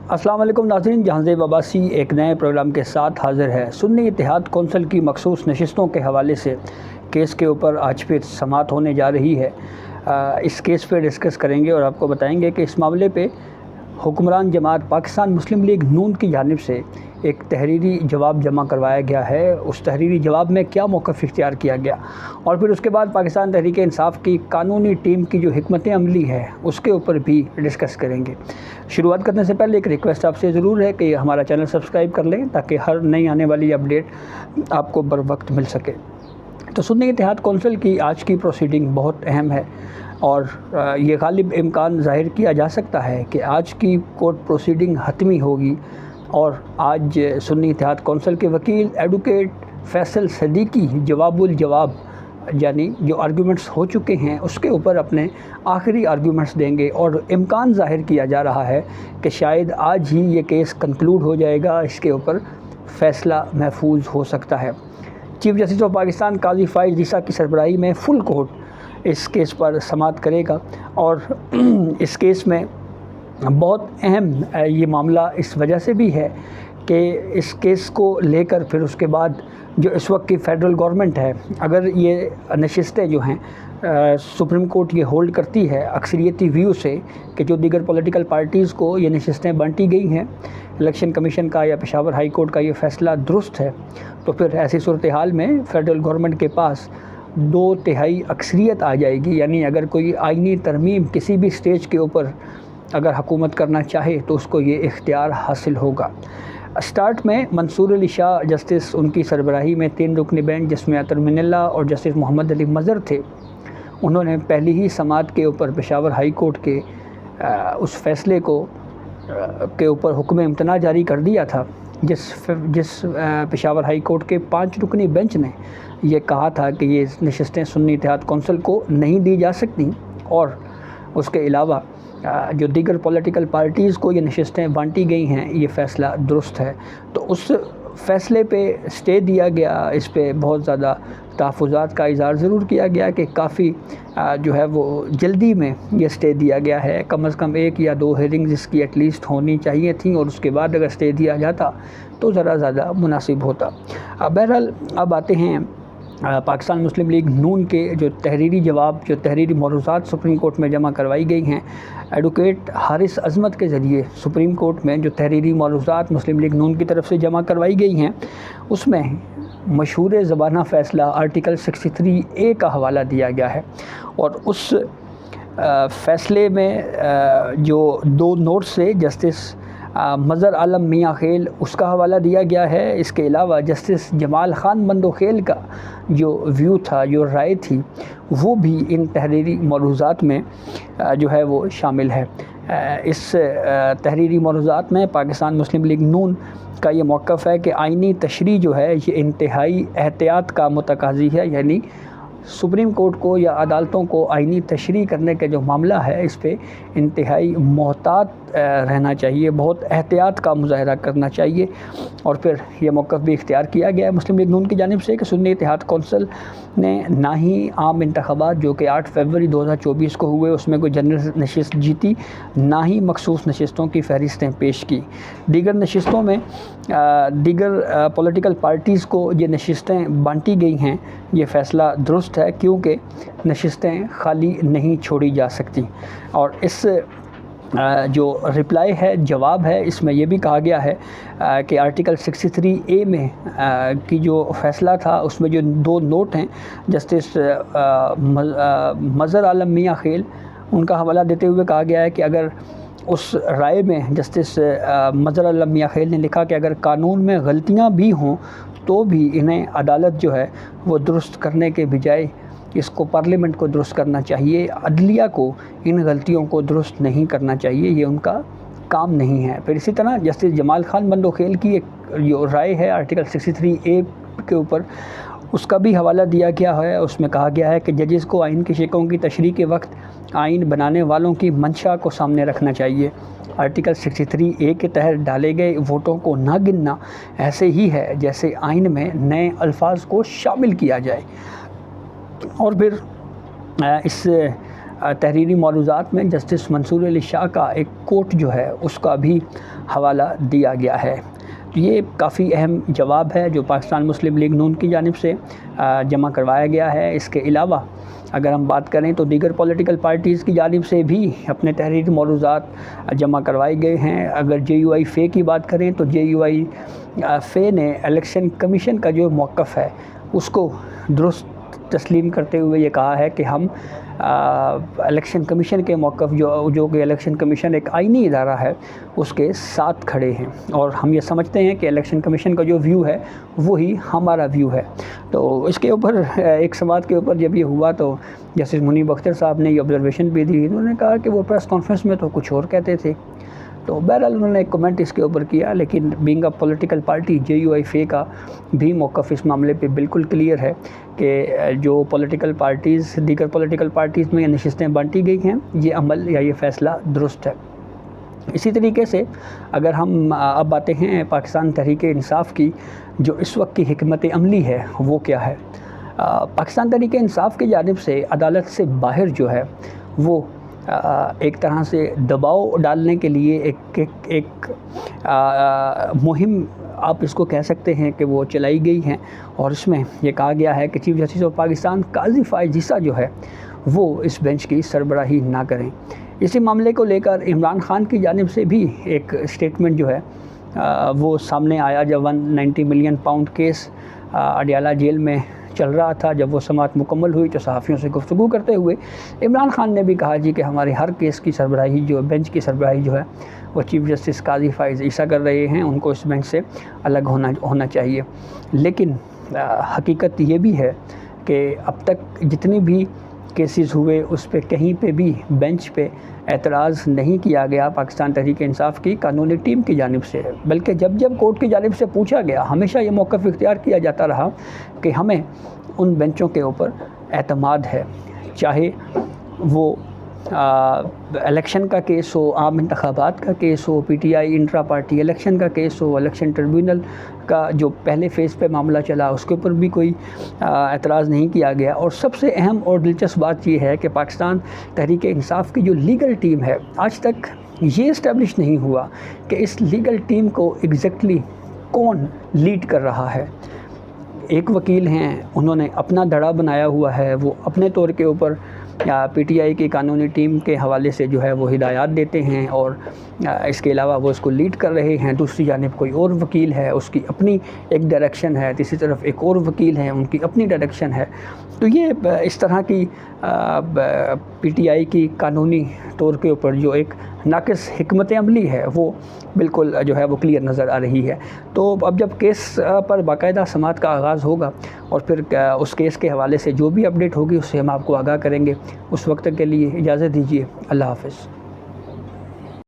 السلام علیکم ناظرین، جہانزیب عباسی ایک نئے پروگرام کے ساتھ حاضر ہے۔ سنی اتحاد کونسل کی مخصوص نشستوں کے حوالے سے کیس کے اوپر آج پھر سماعت ہونے جا رہی ہے۔ اس کیس پہ ڈسکس کریں گے اور آپ کو بتائیں گے کہ اس معاملے پہ حکمران جماعت پاکستان مسلم لیگ نون کی جانب سے ایک تحریری جواب جمع کروایا گیا ہے۔ اس تحریری جواب میں کیا موقف اختیار کیا گیا اور پھر اس کے بعد پاکستان تحریک انصاف کی قانونی ٹیم کی جو حکمت عملی ہے اس کے اوپر بھی ڈسکس کریں گے۔ شروعات کرنے سے پہلے ایک ریکویسٹ آپ سے ضرور ہے کہ ہمارا چینل سبسکرائب کر لیں تاکہ ہر نئی آنے والی اپڈیٹ آپ کو بر وقت مل سکے۔ تو سنی اتحاد کونسل کی آج کی پروسیڈنگ بہت اہم ہے اور یہ غالب امکان ظاہر کیا جا سکتا ہے کہ آج کی کورٹ پروسیڈنگ حتمی ہوگی اور آج سنی اتحاد کونسل کے وکیل ایڈوکیٹ فیصل صدیقی جواب الجواب یعنی جو آرگیومنٹس ہو چکے ہیں اس کے اوپر اپنے آخری آرگیومنٹس دیں گے اور امکان ظاہر کیا جا رہا ہے کہ شاید آج ہی یہ کیس کنکلوڈ ہو جائے گا، اس کے اوپر فیصلہ محفوظ ہو سکتا ہے۔ چیف جسٹس آف پاکستان قاضی فائز عیسیٰ کی سربراہی میں فل کورٹ اس کیس پر سماعت کرے گا اور اس کیس میں بہت اہم یہ معاملہ اس وجہ سے بھی ہے کہ اس کیس کو لے کر پھر اس کے بعد جو اس وقت کی فیڈرل گورنمنٹ ہے، اگر یہ نشستیں جو ہیں سپریم کورٹ یہ ہولڈ کرتی ہے اکثریتی ویو سے کہ جو دیگر پولیٹیکل پارٹیز کو یہ نشستیں بانٹی گئی ہیں، الیکشن کمیشن کا یا پشاور ہائی کورٹ کا یہ فیصلہ درست ہے، تو پھر ایسی صورتحال میں فیڈرل گورنمنٹ کے پاس 2/3 اکثریت آ جائے گی۔ یعنی اگر کوئی آئینی ترمیم کسی بھی سٹیج کے اوپر اگر حکومت کرنا چاہے تو اس کو یہ اختیار حاصل ہوگا۔ اسٹارٹ میں منصور علی شاہ جسٹس ان کی سربراہی میں 3 رکنی بینچ جس میں عطر من اللہ اور جسٹس محمد علی مظہر تھے، انہوں نے پہلی ہی سماعت کے اوپر پشاور ہائی کورٹ کے اس فیصلے کے اوپر حکم امتناع جاری کر دیا تھا، جس پشاور ہائی کورٹ کے 5 رکنی بینچ نے یہ کہا تھا کہ یہ نشستیں سنی اتحاد کونسل کو نہیں دی جا سکتی اور اس کے علاوہ جو دیگر پولیٹیکل پارٹیز کو یہ نشستیں بانٹی گئی ہیں یہ فیصلہ درست ہے۔ تو اس فیصلے پہ اسٹے دیا گیا، اس پہ بہت زیادہ تحفظات کا اظہار ضرور کیا گیا کہ کافی جو ہے وہ جلدی میں یہ اسٹے دیا گیا ہے، کم از کم 1 یا 2 ہیئرنگز اس کی ایٹ لیسٹ ہونی چاہیے تھیں اور اس کے بعد اگر اسٹے دیا جاتا تو ذرا زیادہ مناسب ہوتا۔ بہرحال اب آتے ہیں پاکستان مسلم لیگ نون کے جو تحریری جواب، جو تحریری معروضات سپریم کورٹ میں جمع کروائی گئی ہیں، ایڈوکیٹ حارث عظمت کے ذریعے سپریم کورٹ میں جو تحریری معروضات مسلم لیگ نون کی طرف سے جمع کروائی گئی ہیں اس میں مشہور زبانہ فیصلہ آرٹیکل 63A کا حوالہ دیا گیا ہے اور اس فیصلے میں جو 2 نوٹس سے جسٹس مظہر عالم میاں خیل اس کا حوالہ دیا گیا ہے۔ اس کے علاوہ جسٹس جمال خان بندوخیل کا جو ویو تھا، جو رائے تھی، وہ بھی ان تحریری معروضات میں جو ہے وہ شامل ہے۔ اس تحریری معروضات میں پاکستان مسلم لیگ نون کا یہ موقف ہے کہ آئینی تشریح جو ہے یہ انتہائی احتیاط کا متقاضی ہے، یعنی سپریم کورٹ کو یا عدالتوں کو آئینی تشریح کرنے کا جو معاملہ ہے اس پہ انتہائی محتاط رہنا چاہیے، بہت احتیاط کا مظاہرہ کرنا چاہیے۔ اور پھر یہ موقف بھی اختیار کیا گیا ہے مسلم لیگ نون کی جانب سے کہ سنی اتحاد کونسل نے نہ ہی عام انتخابات جو کہ 8 فروری 2024 کو ہوئے اس میں کوئی جنرل نشست جیتی، نہ ہی مخصوص نشستوں کی فہرستیں پیش کی۔ دیگر نشستوں میں دیگر پولیٹیکل پارٹیز کو یہ نشستیں بانٹی گئی ہیں، یہ فیصلہ درست ہے کیونکہ نشستیں خالی نہیں چھوڑی جا سکتی۔ اور اس جو رپلائی ہے، جواب ہے، اس میں یہ بھی کہا گیا ہے کہ آرٹیکل 63A میں کی جو فیصلہ تھا اس میں جو 2 نوٹ ہیں جسٹس مظہر عالم میاں خیل ان کا حوالہ دیتے ہوئے کہا گیا ہے کہ اگر اس رائے میں جسٹس مظہر عالم میاں خیل نے لکھا کہ اگر قانون میں غلطیاں بھی ہوں تو بھی انہیں عدالت جو ہے وہ درست کرنے کے بجائے اس کو پارلیمنٹ کو درست کرنا چاہیے، عدلیہ کو ان غلطیوں کو درست نہیں کرنا چاہیے، یہ ان کا کام نہیں ہے۔ پھر اسی طرح جسٹس جمال خان بندوخیل کی ایک جو رائے ہے آرٹیکل 63A کے اوپر اس کا بھی حوالہ دیا گیا ہے۔ اس میں کہا گیا ہے کہ ججز کو آئین کی شقوں کی تشریح کے وقت آئین بنانے والوں کی منشا کو سامنے رکھنا چاہیے۔ آرٹیکل 63A کے تحت ڈالے گئے ووٹوں کو نہ گننا ایسے ہی ہے جیسے آئین میں نئے الفاظ کو شامل کیا جائے۔ اور پھر اس تحریری معروضات میں جسٹس منصور علی شاہ کا ایک کوٹ جو ہے اس کا بھی حوالہ دیا گیا ہے۔ تو یہ کافی اہم جواب ہے جو پاکستان مسلم لیگ نون کی جانب سے جمع کروایا گیا ہے۔ اس کے علاوہ اگر ہم بات کریں تو دیگر پولیٹیکل پارٹیز کی جانب سے بھی اپنے تحریری معروضات جمع کروائے گئے ہیں۔ اگر جے یو آئی فے کی بات کریں تو جے یو آئی فے نے الیکشن کمیشن کا جو موقف ہے اس کو درست تسلیم کرتے ہوئے یہ کہا ہے کہ ہم الیکشن کمیشن کے موقف جو کہ الیکشن کمیشن ایک آئینی ادارہ ہے اس کے ساتھ کھڑے ہیں، اور ہم یہ سمجھتے ہیں کہ الیکشن کمیشن کا جو ویو ہے وہی ہمارا ویو ہے۔ تو اس کے اوپر ایک سماعت کے اوپر جب یہ ہوا تو جسٹس منیب اختر صاحب نے یہ آبزرویشن بھی دی۔ انہوں نے کہا کہ وہ پریس کانفرنس میں تو کچھ اور کہتے تھے، تو بہرحال انہوں نے ایک کمنٹ اس کے اوپر کیا، لیکن being a political party J U I F کا بھی موقف اس معاملے پہ بالکل کلیئر ہے کہ جو پولیٹیکل پارٹیز دیگر پولیٹیکل پارٹیز میں یہ نشستیں بانٹی گئی ہیں یہ عمل یا یہ فیصلہ درست ہے۔ اسی طریقے سے اگر ہم اب آتے ہیں پاکستان تحریک انصاف کی جو اس وقت کی حکمت عملی ہے وہ کیا ہے۔ پاکستان تحریک انصاف کی جانب سے عدالت سے باہر جو ہے وہ ایک طرح سے دباؤ ڈالنے کے لیے ایک مہم آپ اس کو کہہ سکتے ہیں کہ وہ چلائی گئی ہیں، اور اس میں یہ کہا گیا ہے کہ چیف جسٹس آف پاکستان قاضی فائز عیسیٰ جو ہے وہ اس بینچ کی سربراہی نہ کریں۔ اسی معاملے کو لے کر عمران خان کی جانب سے بھی ایک اسٹیٹمنٹ جو ہے وہ سامنے آیا جب 190 million pound case Adiala jail میں چل رہا تھا۔ جب وہ سماعت مکمل ہوئی تو صحافیوں سے گفتگو کرتے ہوئے عمران خان نے بھی کہا کہ ہمارے ہر کیس کی سربراہی جو بینچ کی سربراہی جو ہے وہ چیف جسٹس قاضی فائز عیسیٰ کر رہے ہیں، ان کو اس بینچ سے الگ ہونا چاہیے۔ لیکن حقیقت یہ بھی ہے کہ اب تک جتنی بھی کیسز ہوئے اس پہ کہیں پہ بھی بینچ پہ اعتراض نہیں کیا گیا پاکستان تحریک انصاف کی قانونی ٹیم کی جانب سے، بلکہ جب کورٹ کی جانب سے پوچھا گیا ہمیشہ یہ موقف اختیار کیا جاتا رہا کہ ہمیں ان بینچوں کے اوپر اعتماد ہے، چاہے وہ الیکشن کا کیس ہو، عام انتخابات کا case who, P T I intra party election کا کیس ہو، الیکشن ٹریبیونل کا جو پہلے فیز پہ معاملہ چلا اس کے اوپر بھی کوئی اعتراض نہیں کیا گیا۔ اور سب سے اہم اور دلچسپ بات یہ ہے کہ پاکستان تحریک انصاف کی جو لیگل ٹیم ہے آج تک یہ اسٹیبلش نہیں ہوا کہ اس لیگل ٹیم کو ایگزیکٹلی کون لیڈ کر رہا ہے۔ ایک وکیل ہیں، انہوں نے اپنا دھڑا بنایا ہوا ہے، وہ اپنے طور کے اوپر پی ٹی آئی کی قانونی ٹیم کے حوالے سے جو ہے وہ ہدایات دیتے ہیں، اور اس کے علاوہ وہ اس کو لیڈ کر رہے ہیں۔ دوسری جانب کوئی اور وکیل ہے، اس کی اپنی ایک ڈائریکشن ہے، تیسری طرف ایک اور وکیل ہیں، ان کی اپنی ڈائریکشن ہے۔ تو یہ اس طرح کی پی ٹی آئی کی قانونی طور کے اوپر جو ایک ناقص حکمت عملی ہے وہ بالکل جو ہے وہ کلیئر نظر آ رہی ہے۔ تو اب جب کیس پر باقاعدہ سماعت کا آغاز ہوگا اور پھر اس کیس کے حوالے سے جو بھی اپڈیٹ ہوگی اس سے ہم آپ کو آگاہ کریں گے۔ اس وقت کے لیے اجازت دیجیے، اللہ حافظ۔